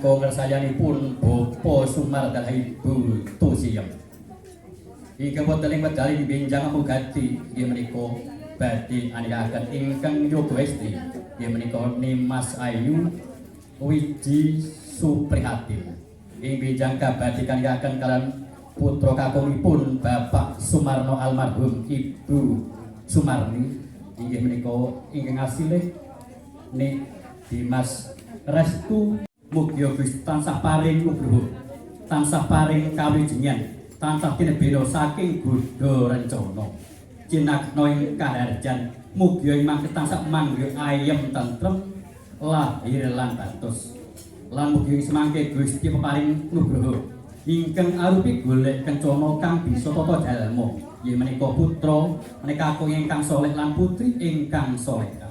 menika ngersayanipun Bapa Sumardana Ibu Tusiem. Ingkang wonten ing wedal benjang amugati inggih menika badhe anikaken ingkang yoga esti inggih menika Nimas Ayu Wiji Suprihatin. Ing benjang kabadhe kanikaken kalian putra kakungipun Bapak Sumarno almarhum Ibu Sumarni inggih menika ingkang asilih Dimas Restu mugi Gusti tansah paring nugroho, tansah paring kawijengan, tansah tinebena saking Buddha rencana. Cinakna ing kaharjan mugi mangke tansah mangke ayem tentrem lahir lan batos. Lan mugi semangke Gusti peparing nugroho ingkang arupi golek kencana kang bisa tata jalma. Inggih menika putra menika kakung ingkang saleh lan putri ingkang salehah.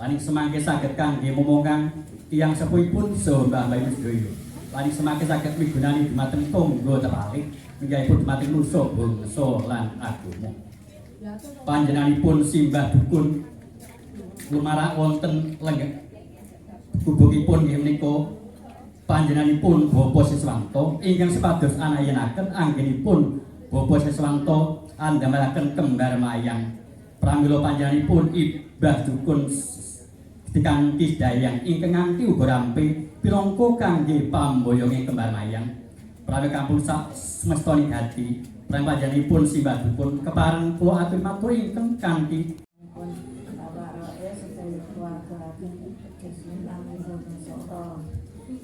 Lan semangke saged kangge momongkang tiyang sepuhipun saha Mbah Bayu sedaya. Lan semangke saged migunani dumateng tangga tepalik minggahipun dumateng nusa bangsa lan agama. Panjenenganipun simbah dukun lumarak wonten lenggah gubukipun inggih menika panjenenganipun Bapa Siswanto ingkang sepados anayenaken anggenipun Bapa Siswanto andamelaken kembar mayang. Pramila panjenenganipun ibah dukun dikanthi dayang ingkang nganti uga rampe pirangka kangge pamboyonge kembar mayang. Pramila kampung sak semestani hati panjenenganipun simbah dukun kepareng kula atur matur ingkang kanthi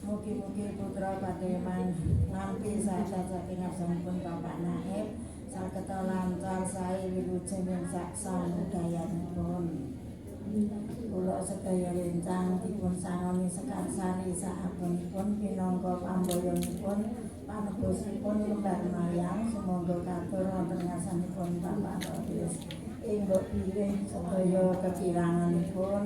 mugi-mugi putra pademan nampi sahadat saking absenipun Bapak Naib saged lancar sae wilujeng ing saksa budayanipun. Kula sedaya rencang dipun sangoni sekarsani saabunipun pinangka pamboyonipun panebusipun lembar mayang sumangga katur wonten ngarsanipun Bapak Rodes. Ing bilih sedaya kekiranganipun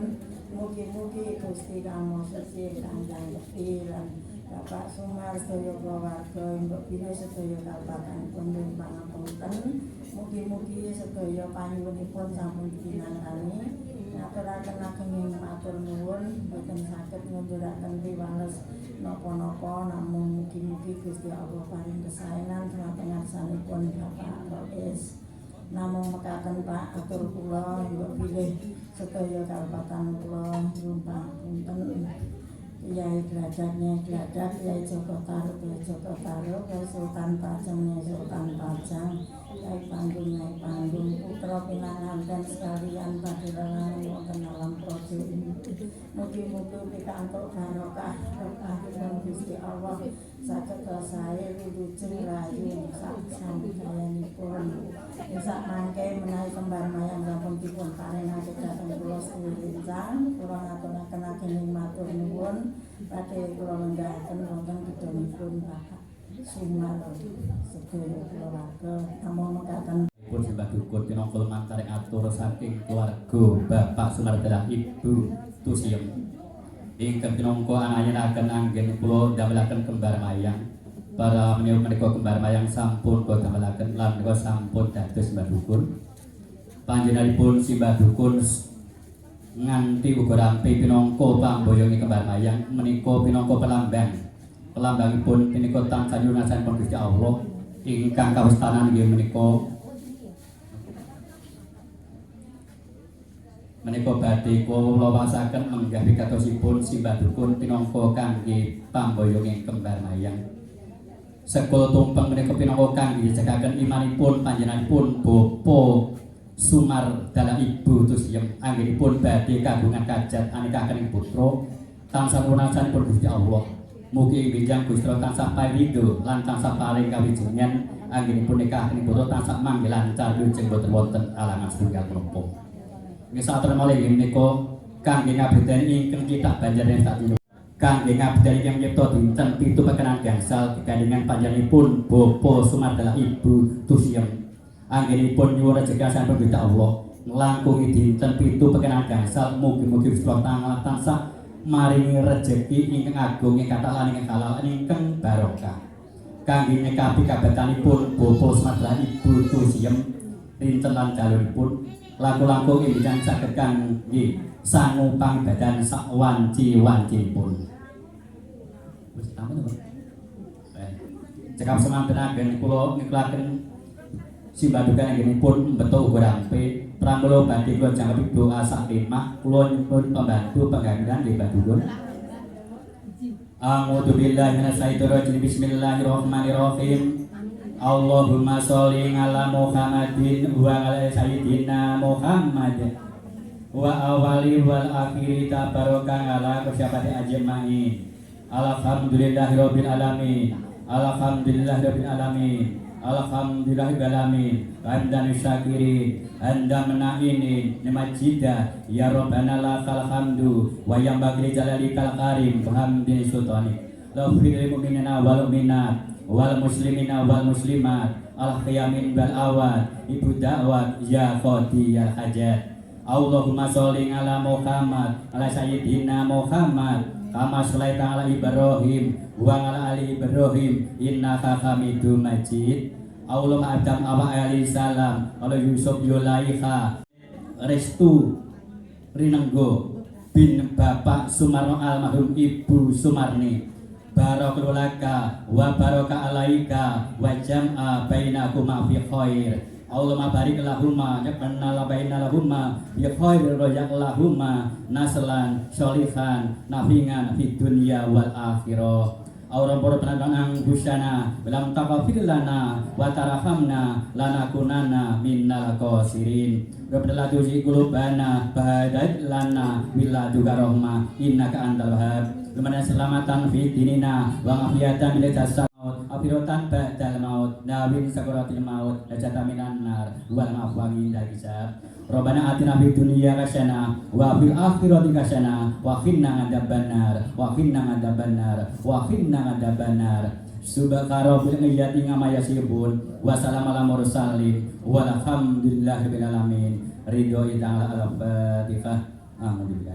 mugi-mugi Gusti Rama Sesi kandhang bekti lan Bapak Sumar sedaya keluarga mbok bilih sedaya kalpatanipun ing pangapunten. Mugi-mugi sedaya panyuwunipun sampun pinangrani ngaturaken ageng matur nuwun boten saged ngunduraken piwales napa-napa namung mugi-mugi Gusti Allah paring kesaenan dhumateng ngarsanipun Bapak Rodes. Namung mekaten Pak atur kula mbok bilih sedaya kalpatan kula nyumpang punten Kyai Glajatnya Glajat, Kyai Joko Taruk, Kyai Joko Taruk, Kyai Sultan Pajang, Sultan Pajang, Kyai Panggung, putra pinanganten sekalian padilangan wonten alam praja ini. Mugi-mugi pikantuk barokah berkahipun Gusti Allah saged sae wilujeng rayu sak sambidayanipun. Sak mangke menawi kembar mayang sampun dipun paringaken dhateng kula sedaya rencang, kula ngaturaken ageng matur nuwun. Badhe kula lenggahaken wonten gedhonipun Bapak Sumar sedaya keluarga namung mekaten pun simbah dukun pinangka lumantar atur saking keluarga Bapak Sumardana Ibu Tusiem. Ingkang pinangka anayenaken anggen kula damelaken kembar mayang. Para menika kembar mayang sampun kula damelaken lan menika sampun dados simbah dukun. Panjenenganipun simbah dukun nganti uga rampe pinangka pamboyonge kembar mayang menika pinangka pelambangipun menika tansah nyunasanipun Gusti Allah ingkang kawestanan inggih menika badhe kula wasaken menggah pikatosipun simbah dukun pinangka kangge pamboyonge kembar mayang. Sekul tumpeng menika pinangka kangge jagaken imanipun panjenenganipun Bapa Sumardana Ibu Tusiem anggenipun badhe kagungan kajat anekaken putra tansah punasanipun Gusti Allah. Mugi benjang Gusti Allah tansah paridho lan tansah paring kawijengan anggenipun nikahaken putra tansah mangke lancar wilujeng boten wonten alangan setunggal menapa. Nggih satur malih menika kangge ngabekten ingkang kitab Banjarnegara Satya. Kangge ngabekten ingkang nyipta dinten 7 Pekenan gangsal gegandhengan panjenenganipun Bapa Sumardana Ibu Tusiem. Anggenipun nyuwun rejeki sampun Gusti Allah nglangkungi dinten 7 Pekenan gangsal mugi-mugi Gusti Allah tansah maringi rejeki ingkang agung ing kathah lan ingkang halal ingkang barokah. Kangge nekapi kabetanipun Bapa Sumardana Ibu Tusiem dinten lan jaluripun langkung-langkung ingkang saged kangge sangu pangibadan sak wanci-wancipun. Wis tamu to, Pak. Cekap semantenaken kula ngiklaken simbadukan anggenipun betul gurampe pramila badhe kula jangkep doa sak limah kula nyuwun pembantu penggantian nggih Badugun. A'udzu billahi minasyaitonir rajim. Bismillahirrahmanirrahim. Allahumma sholli ala Muhammadin wa ala sayyidina Muhammad wa awali wal akhiri tabaraka ala kusyafati ajmain. Alhamdulillahirabbil alamin. Alhamdulillahirabbil alamin. Alhamdulillahirabbil alamin. Hamdan syakirin, hamdan mena'inin, nimajida, ya Rabbana lakal hamdu, wa yang bagli jalalikal karim, hamdini sultani. Lafidil mu'minina wal mu'minat, wal muslimina wal muslimat, al-khiyamin wal awad, ibu da'wat, ya khodi ya hajat. Allahumma sholli ala Muhammad, ala sayyidina Muhammad, kama sholaita ala Ibrahim, wa ala ali Ibrahim, innaka hamidum majid. Allahumma adam awa alaihi salam ala Yusuf Yulaiha Restu Rinenggo bin Bapak Sumarno almarhum Ibu Sumarni barakalaka wa baraka alaika wa jam'a bainakuma fi khair. Allahumma barik lahumma jabna baina lahumma bi khair rajak lahumma naslan sholihan nafingan fid dunya wal akhirah. Auram para penantang busana belam takafir lana wa tarahamna lanakunana minnal qasirin. Rabbana tuzi qulubana bahadat lana billaduka rahmah innaka antal wahhab. Lumana selamatan fi dinina wa afiyatan bil jasad afiratan ba'dal maut nawin sakaratil maut najata minan nar wal ma'afwami dari hisab. Rabbana atina fid dunya hasanah wa fil akhirati hasanah wa qina adzabannar wa qina adzabannar wa qina adzabannar. Subhana rabbil izzati amma yasifun wa salamun alal mursalin walhamdulillahi rabbil alamin. Ridho ta'ala al-Fatihah. Amin.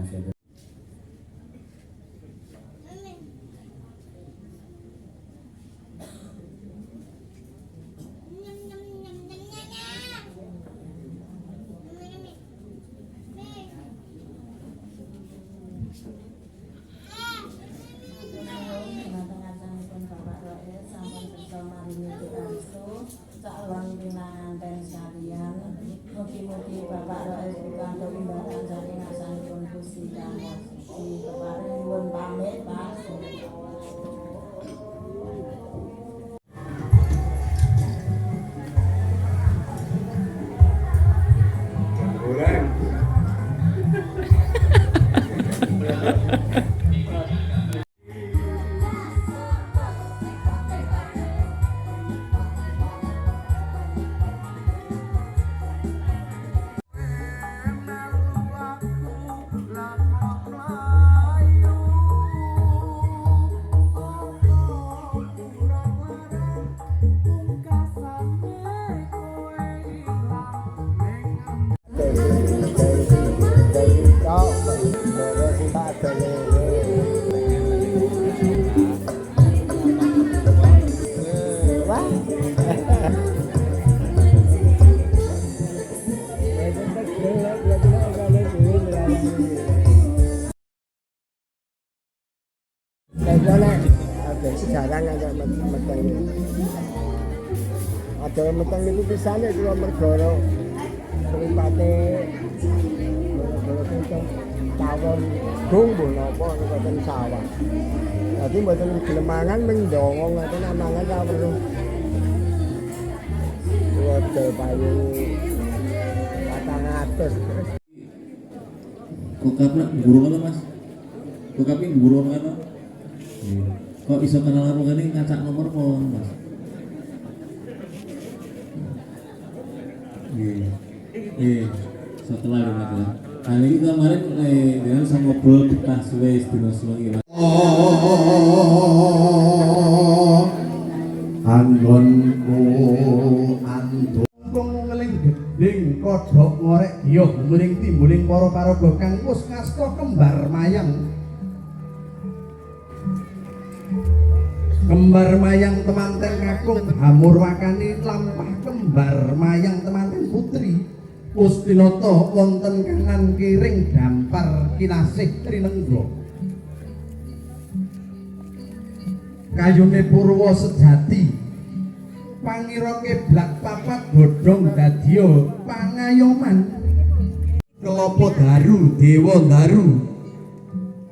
Mugi-mugi Bapak Rais pikantuk imbalan saking asalipun Gusti Kang Gusti keparing nyuwun pamit Pak. Sejarah ada meteng. Ada meteng itu pisane kula mergoro mripate tawon gunggung napa niku sawah. Dadi mboten gelemangan mendongo ngoten amangan ta perlu. Wate payu 400. Kokapna guru apa Mas? Kokapnya guru apa? Kok bisa kenal karo kene ngacak nomor pon, Mas? Nggih. Setelah itu. Kali ini kemarin dengan sama ngobrol pas wis dino suwengi. Anggonku antuk wong ngeling gedeng kodhok ngorek giyoh muring timbuling para paraga kang wis kasta kembar mayang. Kembar mayang temanten kakung hamur wakani lampah kembar mayang temanten putri Pustinata wonten kanan kiring dampar kinasih trinenggo. kayune Purwa sejati pangira keblak papat godhong dadya pangayoman kelapa daru dewa daru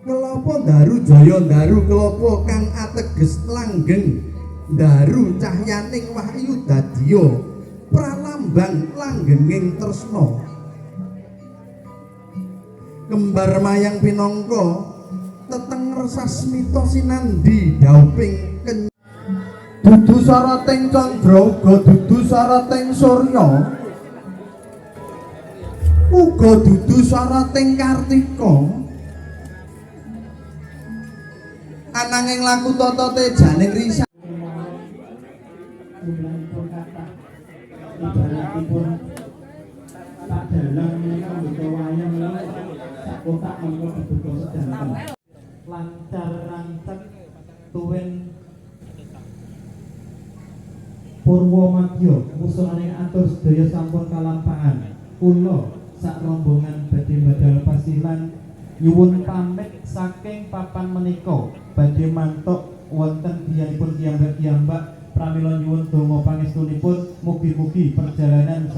kelapa daru jaya daru kelapa kang ateges langgeng daru cahyaning wahyu dadya pralambang langgenging tresna kembar mayang pinangka teteng resasmita sinandi dauping dudu sarating candra uga dudu sarating surya uga dudu sarating kartika ananging laku tata tejaning risa jumlahipun kathah ibaratipun tak dalang menika mboten wayang sak kotak mengko dibuka sedanten lancar rancak tuwin Purwomadya musuhaning atur sedaya sampun kalampahan kula sak rombongan badhe badal pasilan nyuwun pamit saking papan menika badhe mantuk wonten biyanipun kiyambak-kiyambak pramila nyuwun donga pangestunipun mugi-mugi perjalanan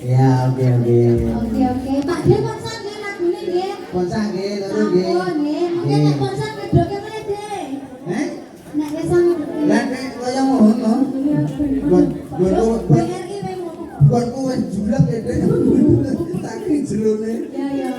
ya oke Pak Dia konsan nggih lagune nggih konsan nggih lho nggih mungkin nek konsan kedoke meneh deh nek wis sang lah nek kaya ngono gonku wis julek ya tak jerone ya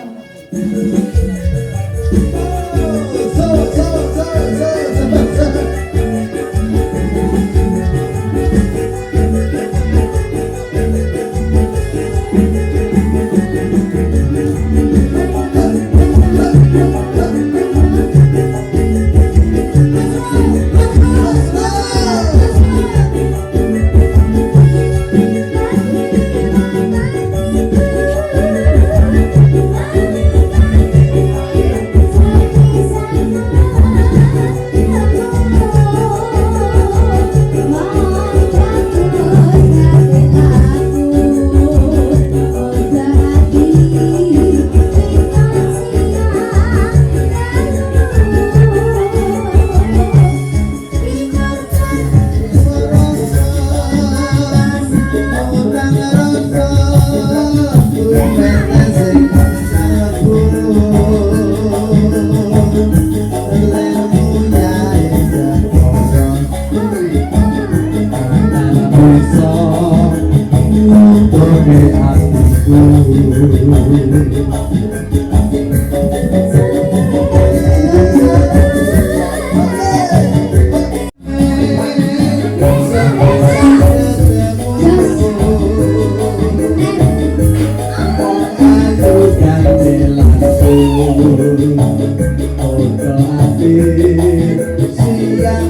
siang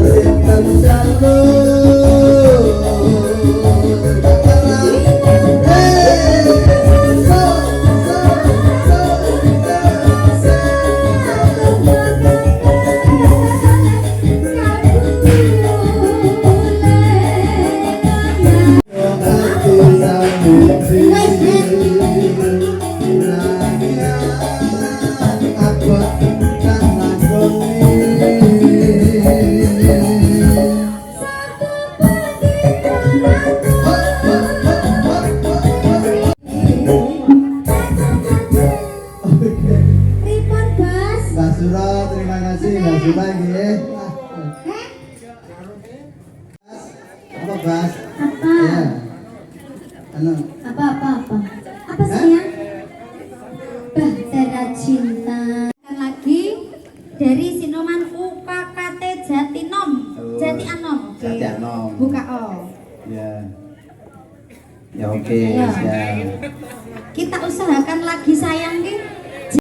rinten jalur Pripun, Bos? Mbak Suro, terima kasih Mbak Suro nggih. Apa Bas? Apa? Ya. Anu, Apa? Apa sayang? Bahtera Cinta. Lagi dari Sinoman UKKT Jatinom. Oh, Jati Anom. Oke. Jati Anom. Buka O. ya. Ya oke, Ya. siap. Kita usahakan lagi sayang, Ki.